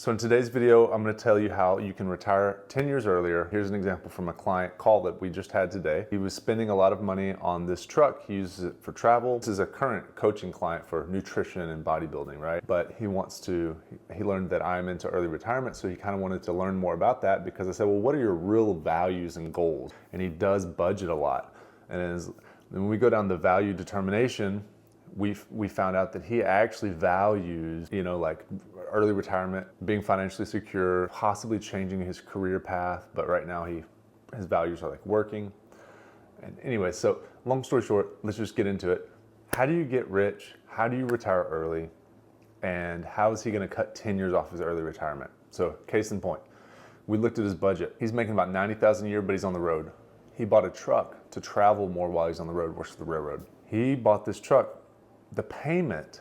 So in today's video, I'm going to tell you how you can retire 10 years earlier. Here's an example from a client call that we just had today. He was spending a lot of money on this truck. He uses it for travel. This is a current coaching client for nutrition and bodybuilding, right? But he learned that I'm into early retirement, so he kind of wanted to learn more about that because I said, well, what are your real values and goals? And he does budget a lot. And when we go down the value determination, we found out that he actually values, like early retirement, being financially secure, possibly changing his career path. But right now his values are like working. And anyway, so long story short, let's just get into it. How do you get rich? How do you retire early? And how is he going to cut 10 years off his early retirement? So case in point, we looked at his budget. He's making about $90,000 a year, but he's on the road. He bought a truck to travel more while he's on the road, works for the railroad. He bought this truck. The payment,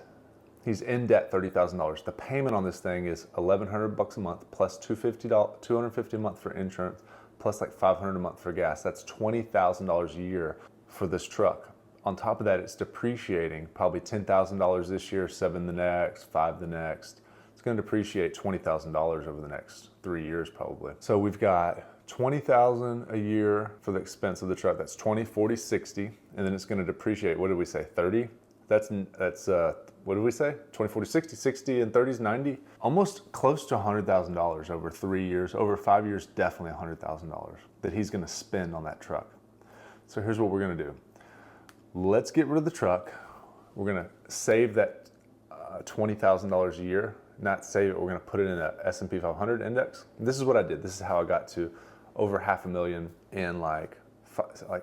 he's in debt $30,000. The payment on this thing is $1,100 a month plus $250 a month for insurance plus like $500 a month for gas. That's $20,000 a year for this truck. On top of that, it's depreciating probably $10,000 this year, $7,000 the next, $5,000 the next. It's going to depreciate $20,000 over the next 3 years probably. So we've got $20,000 a year for the expense of the truck. That's 20, 40, 60, and then it's going to depreciate. What did we say? 30. That's what did we say? 20, 40, 60, 60, and 30 is 90. Almost close to $100,000 over 3 years. Over 5 years, definitely $100,000 that he's going to spend on that truck. So here's what we're going to do. Let's get rid of the truck. We're going to save that $20,000 a year. Not save it. We're going to put it in a S&P 500 index. This is what I did. This is how I got to over $500,000 in like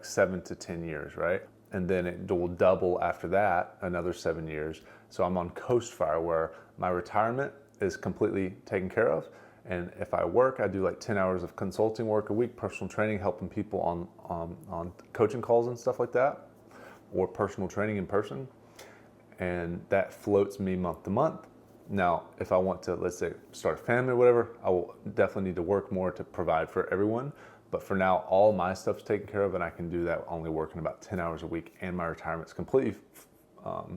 7 to 10 years, right? And then it will double after that, another 7 years. So I'm on coast fire where my retirement is completely taken care of. And if I work, I do like 10 hours of consulting work a week, personal training, helping people on coaching calls and stuff like that, or personal training in person. And that floats me month to month. Now, if I want to, let's say, start a family or whatever, I will definitely need to work more to provide for everyone. But for now, all my stuff's taken care of, and I can do that only working about 10 hours a week, and my retirement's completely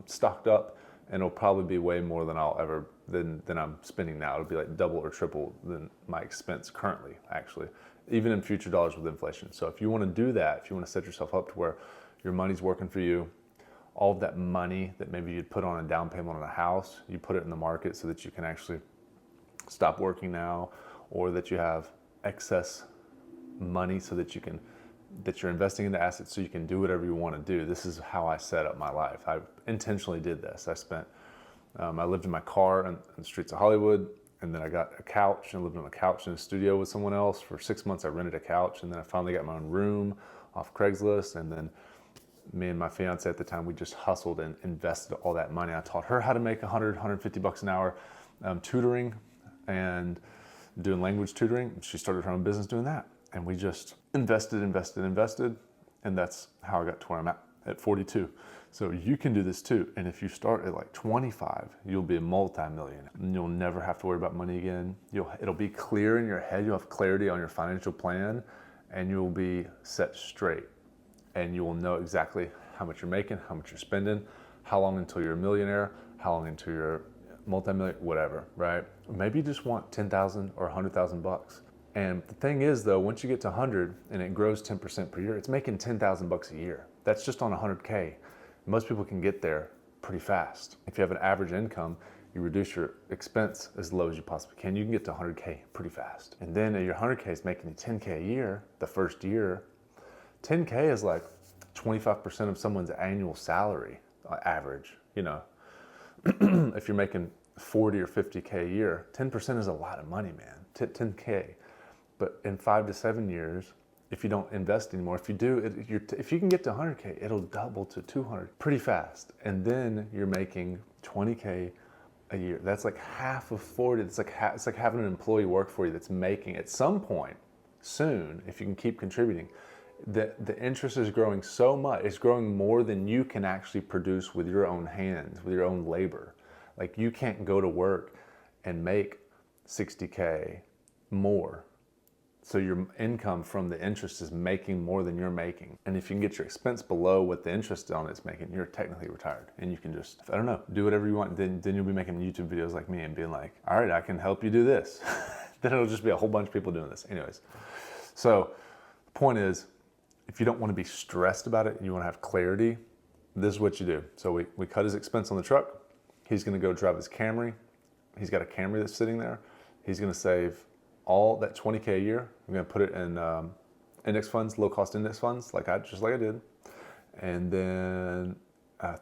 stocked up, and it'll probably be way more than than I'm spending now. It'll be like double or triple than my expense currently, actually, even in future dollars with inflation. So if you want to do that, if you want to set yourself up to where your money's working for you, all of that money that maybe you'd put on a down payment on a house, you put it in the market so that you can actually stop working now, or that you have excess money so that you're investing into assets so you can do whatever you want to do. This is how I set up my life. I intentionally did this. I lived in my car in the streets of Hollywood, and then I got a couch and lived on a couch in a studio with someone else. For 6 months I rented a couch, and then I finally got my own room off Craigslist. And then me and my fiance at the time, we just hustled and invested all that money. I taught her how to make $150 an hour tutoring and doing language tutoring. She started her own business doing that. And we just invested, and that's how I got to where I'm at 42. So you can do this too. And if you start at like 25, you'll be a multi-millionaire. And you'll never have to worry about money again. It'll be clear in your head. You'll have clarity on your financial plan, and you'll be set straight. And you will know exactly how much you're making, how much you're spending, how long until you're a millionaire, how long until you're multi-millionaire, whatever, right? Maybe you just want $10,000 or $100,000. And the thing is though, once you get to 100 and it grows 10% per year, it's making $10,000 a year. That's just on 100K. Most people can get there pretty fast. If you have an average income, you reduce your expense as low as you possibly can. You can get to 100K pretty fast. And then your 100K is making you 10K a year the first year. 10K is like 25% of someone's annual salary, average, If you're making 40 or 50K a year, 10% is a lot of money, man, 10K. But in 5 to 7 years, if you don't invest anymore, if you can get to 100K, it'll double to 200 pretty fast. And then you're making 20K a year. That's like half of 40. It's like having an employee work for you that's making, at some point soon, if you can keep contributing, the interest is growing so much. It's growing more than you can actually produce with your own hands, with your own labor. Like you can't go to work and make 60K more So your income from the interest is making more than you're making. And if you can get your expense below what the interest on it's making, you're technically retired. And you can just, I don't know, do whatever you want. Then you'll be making YouTube videos like me and being like, all right, I can help you do this. Then it'll just be a whole bunch of people doing this. Anyways, so the point is, if you don't want to be stressed about it and you want to have clarity, this is what you do. So we cut his expense on the truck. He's going to go drive his Camry. He's got a Camry that's sitting there. He's going to save all that $20K a year. I'm going to put it in index funds, low cost index funds, just like I did. And then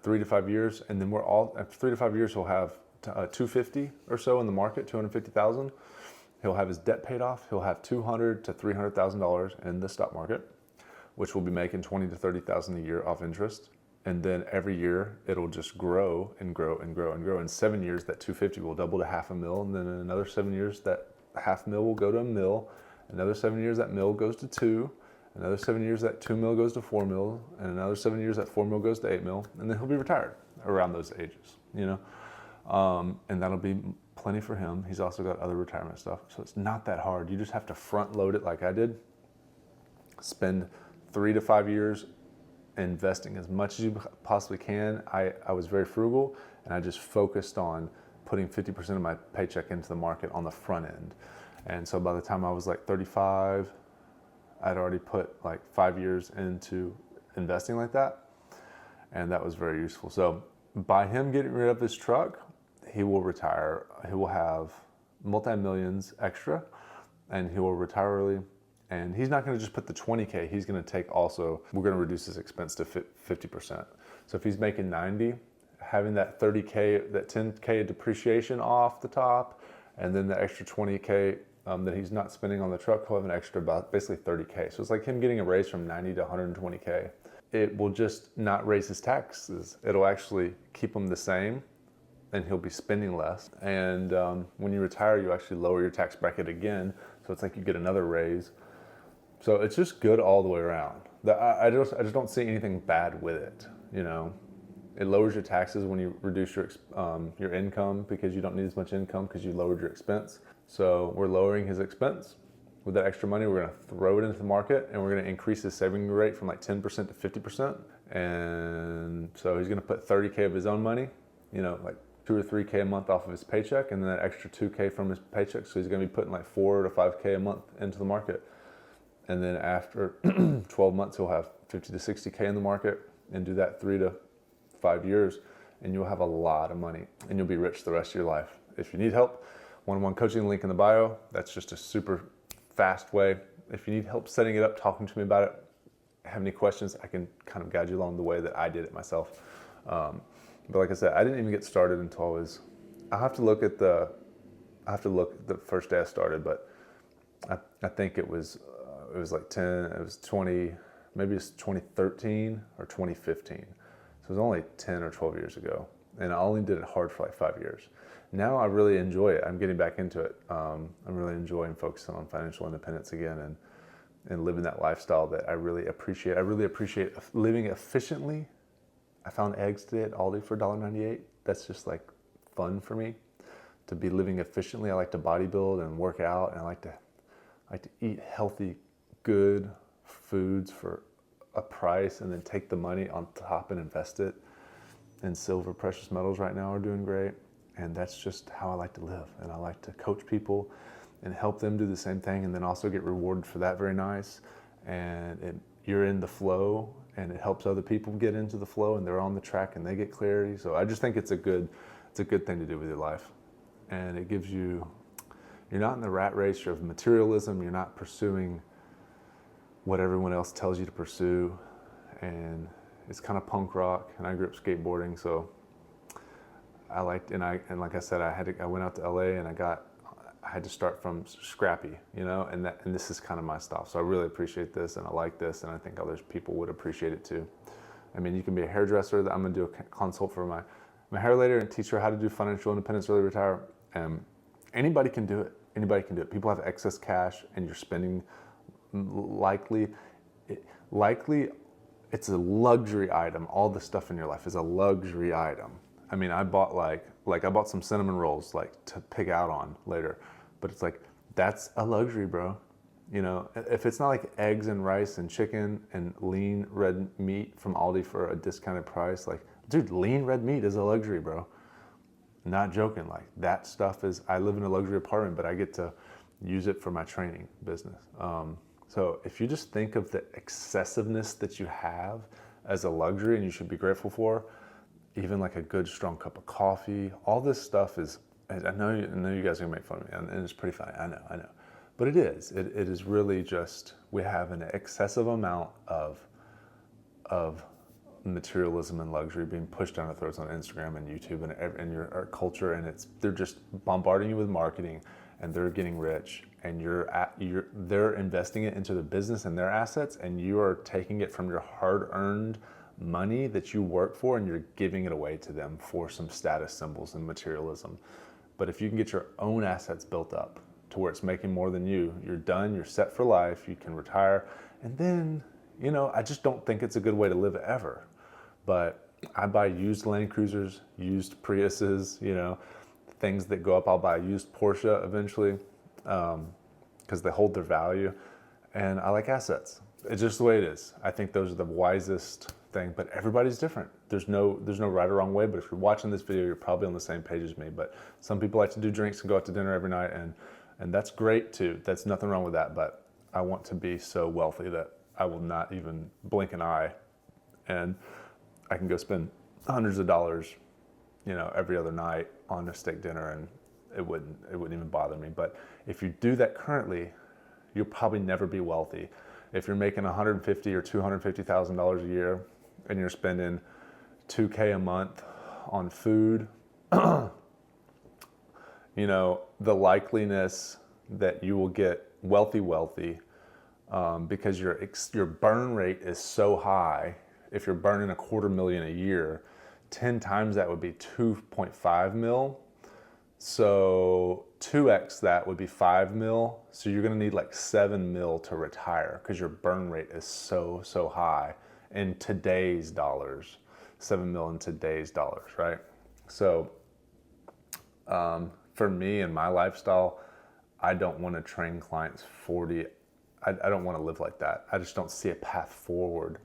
3 to 5 years, and then after 3 to 5 years, he'll have 250 or so in the market, 250,000. He'll have his debt paid off. He'll have $200,000 to $300,000 in the stock market, which will be making $20,000 to $30,000 a year off interest. And then every year it'll just grow and grow and grow and grow. In 7 years, that 250 will double to $500,000. And then in another 7 years, that $500,000 will go to $1 million. Another 7 years, that $1 million goes to $2 million. Another 7 years, that $2 million goes to $4 million. And another 7 years, that $4 million goes to $8 million. And then he'll be retired around those ages, and that'll be plenty for him. He's also got other retirement stuff. So it's not that hard. You just have to front load it like I did. Spend 3 to 5 years investing as much as you possibly can. I was very frugal, and I just focused on putting 50% of my paycheck into the market on the front end. And so by the time I was like 35, I'd already put like 5 years into investing like that. And that was very useful. So by him getting rid of his truck, he will retire. He will have multi-millions extra, and he will retire early. And he's not going to just put the 20K. He's going to take also, we're going to reduce his expense to 50%. So if he's making 90, having that 30K, that 10K depreciation off the top, and then the extra 20K that he's not spending on the truck, he'll have an extra about basically 30K. So it's like him getting a raise from 90 to 120K. It will just not raise his taxes. It'll actually keep him the same, and he'll be spending less. And when you retire, you actually lower your tax bracket again. So it's like you get another raise. So it's just good all the way around. I just don't see anything bad with it. It lowers your taxes when you reduce your income, because you don't need as much income because you lowered your expense. So we're lowering his expense. With that extra money, we're going to throw it into the market, and we're going to increase his saving rate from like 10% to 50%. And so he's going to put 30K of his own money, like 2 or 3K a month off of his paycheck, and then that extra 2K from his paycheck. So he's going to be putting like 4 to 5K a month into the market. And then after 12 months, he'll have 50 to 60K in the market, and do that 3 to 5 years, and you'll have a lot of money, and you'll be rich the rest of your life. If you need help, one-on-one coaching, link in the bio. That's just a super fast way. If you need help setting it up, talking to me about it, have any questions, I can kind of guide you along the way that I did it myself. But like I said, I didn't even get started until I have to look the first day I started, but I think it was like 20, maybe it's 2013 or 2015. So it was only 10 or 12 years ago. And I only did it hard for like 5 years. Now I really enjoy it. I'm getting back into it. I'm really enjoying focusing on financial independence again, and living that lifestyle that I really appreciate. I really appreciate living efficiently. I found eggs today at Aldi for $1.98. That's just like fun for me to be living efficiently. I like to bodybuild and work out, and I like to eat healthy, good foods for a price, and then take the money on top and invest it in silver. Precious metals right now are doing great, and that's just how I like to live. And I like to coach people and help them do the same thing, and then also get rewarded for that. Very nice. And you're in the flow, and it helps other people get into the flow, and they're on the track and they get clarity. So I just think it's a good thing to do with your life. And it gives you're not in the rat race of materialism. You're not pursuing what everyone else tells you to pursue. And it's kind of punk rock, and I grew up skateboarding, so I liked, and like I said, I went out to LA, and I had to start from scrappy, and this is kind of my style. So I really appreciate this, and I like this, and I think other people would appreciate it too. I mean, you can be a hairdresser. I'm gonna do a consult for my hair later and teach her how to do financial independence, early retire. Anybody can do it. Anybody can do it. People have excess cash, and you're spending likely it's a luxury item. All the stuff in your life is a luxury item. I mean, I bought I bought some cinnamon rolls to pig out on later, but it's like, that's a luxury, bro. You know, if it's not like eggs and rice and chicken and lean red meat from Aldi for a discounted price, like, dude, lean red meat is a luxury, bro. Not joking. Like, that stuff is, I live in a luxury apartment, but I get to use it for my training business. So if you just think of the excessiveness that you have as a luxury and you should be grateful for, even like a good strong cup of coffee, all this stuff is, I know you guys are gonna make fun of me, and it's pretty funny, I know. But it is really just, we have an excessive amount of materialism and luxury being pushed down our throats on Instagram and YouTube and our culture, and they're just bombarding you with marketing, and they're getting rich, and they're investing it into the business and their assets, and you are taking it from your hard-earned money that you work for, and you're giving it away to them for some status symbols and materialism. But if you can get your own assets built up to where it's making more than you're done, you're set for life, you can retire, and then, you know, I just don't think it's a good way to live ever. But I buy used Land Cruisers, used Priuses, you know, things that go up. I'll buy a used Porsche eventually, because they hold their value, and I like assets. It's just the way it is. I think those are the wisest thing, but everybody's different. There's no right or wrong way, but if you're watching this video, you're probably on the same page as me. But some people like to do drinks and go out to dinner every night, and that's great too. That's nothing wrong with that, but I want to be so wealthy that I will not even blink an eye, and I can go spend hundreds of dollars, you know, every other night on a steak dinner, and it wouldn't even bother me. But if you do that currently, you'll probably never be wealthy. If you're making $150,000 or $250,000 a year and you're spending $2K a month on food, you know, the likeliness that you will get wealthy, because your burn rate is so high. If you're burning $250,000 a year, 10 times that would be 2.5 mil. So 2x that would be 5 mil. So you're gonna need like 7 mil to retire because your burn rate is so high in today's dollars. 7 mil in today's dollars, right? So for me and my lifestyle, I don't want to train clients 40. I don't want to live like that. I just don't see a path forward.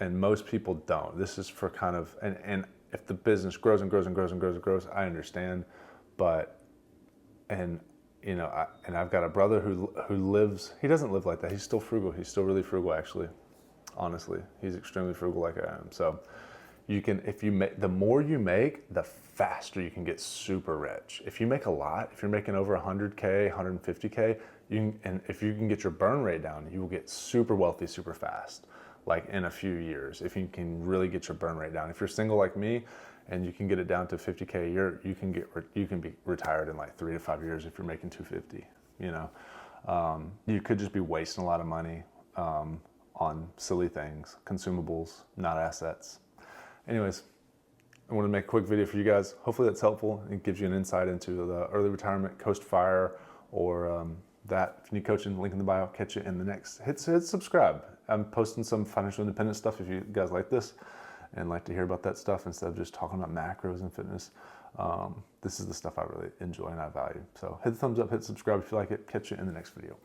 And most people don't. This is for kind of, and if the business grows and grows, I understand. But, and you know, I've got a brother who lives, he doesn't live like that. He's still frugal. He's still really frugal, actually. Honestly, he's extremely frugal like I am. So you can, the more you make, the faster you can get super rich. If you make a lot, if you're making over 100K, 150K, and if you can get your burn rate down, you will get super wealthy super fast, like in a few years, if you can really get your burn rate down. If you're single like me and you can get it down to 50K a year, you can be retired in like 3 to 5 years if you're making 250, you know. You could just be wasting a lot of money on silly things, consumables, not assets. Anyways, I want to make a quick video for you guys. Hopefully that's helpful. It gives you an insight into the early retirement, coast fire, or that. If you need coaching, link in the bio. Catch you in the next. Hit subscribe. I'm posting some financial independence stuff if you guys like this and like to hear about that stuff instead of just talking about macros and fitness. This is the stuff I really enjoy and I value. So hit the thumbs up, hit subscribe if you like it. Catch you in the next video.